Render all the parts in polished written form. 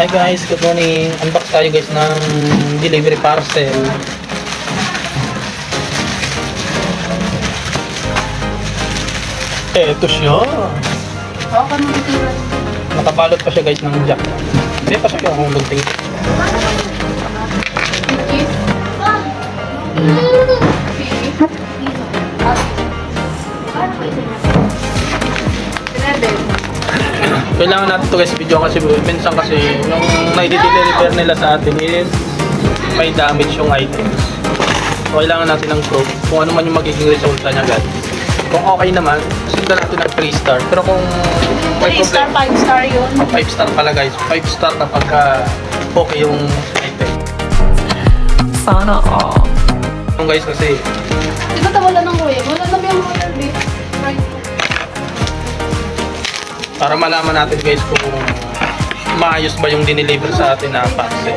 Hi guys, good morning. Unbox tayo guys ng delivery parcel. Ito siya. Nakabalot pa siya guys ng jack. Hindi pa siya yung gunting. Kailangan natin ito guys video kasi minsan kasi yung na-deliver nila sa atin is may damage yung items. So kailangan natin ng proof kung ano man yung magiging resulta niya guys. Kung okay naman, sundan natin ng 3 star. Pero kung may 3 star, 5 star yun. 5 star pala guys. 5 star kapag okay yung item. Sana all. Yung guys kasi Di ba wala ng kuya? Wala na yung royal beef. Right. para malaman natin guys kung maayos ba yung dineliver sa atin na parcel.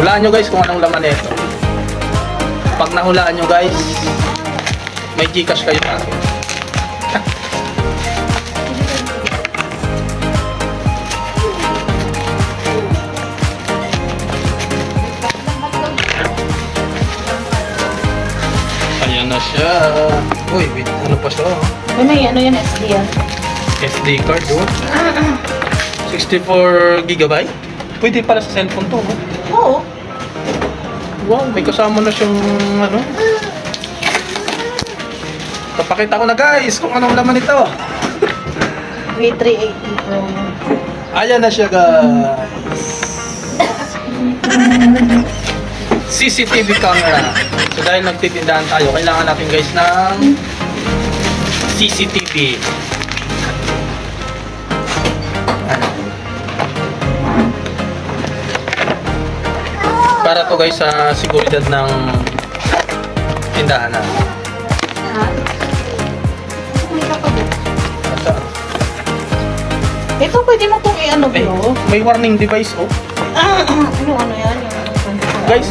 Hulaan nyo guys kung anong laman nito. Pag nahulaan nyo guys, may Gcash kayo sa akin. Ayan na siya. Uy, wait, ano pa siya? May ano yan, SD yan. SD card, oh. 64 GB? Pwede pala sa cellphone to, oh. Oo. Wow, may kasama na siyang ano. Papakita ko na guys kung anong laman ito. V380 Pro. Ayan na siya guys. CCTV camera. So dahil nagtitindahan tayo, kailangan natin guys ng CCTV. Para to guys sa seguridad ng tindahan na. Ha? May kapagod. Ito pwede mo itong i-ano Eh, bro? may warning device oh. Yung ano yan? Guys,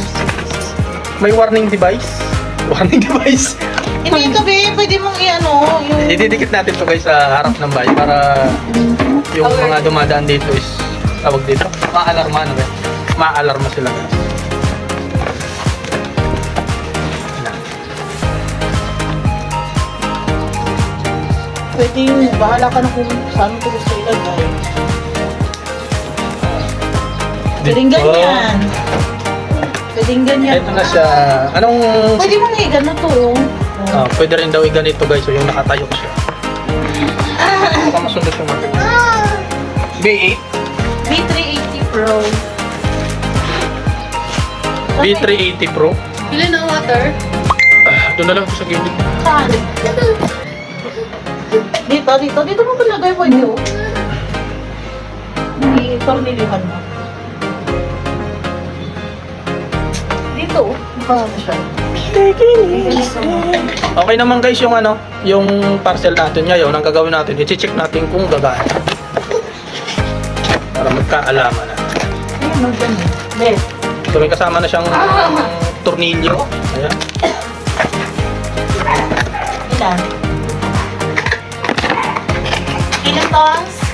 may warning device. Warning device. Hindi ito be, pwede mong i-ano yung... Ididikit natin to guys sa harap ng bahay para yung mga dumadaan dito is tawag dito. Ma-alarma ano ba? Ma-alarma sila guys. Pwede yung bahala ka na kung saan ito gusto ilagay. Pwedeng ganyan. Pwedeng ganyan. Ito na siya. Anong... Pwede mong i-gano to yung... pwede rin daw i-ganito guys. So yung nakatayo siya. Baka masundot yung mga. B8? V380 Pro. B380 Pro. Ilan na water? Doon na lang ito sa gilid. Saan? Dito mo palagay pwede oh. I-tornilyohan mo. Dito oh. Paano siya? Okay naman guys yung ano, yung parcel natin ngayon. Ang gagawin natin, i-check natin kung gagana. Para magkaalaman na. Ayun, magdano. Yes. So may kasama na siyang tornilyo. Ayan. Ilan? Ilan tongs?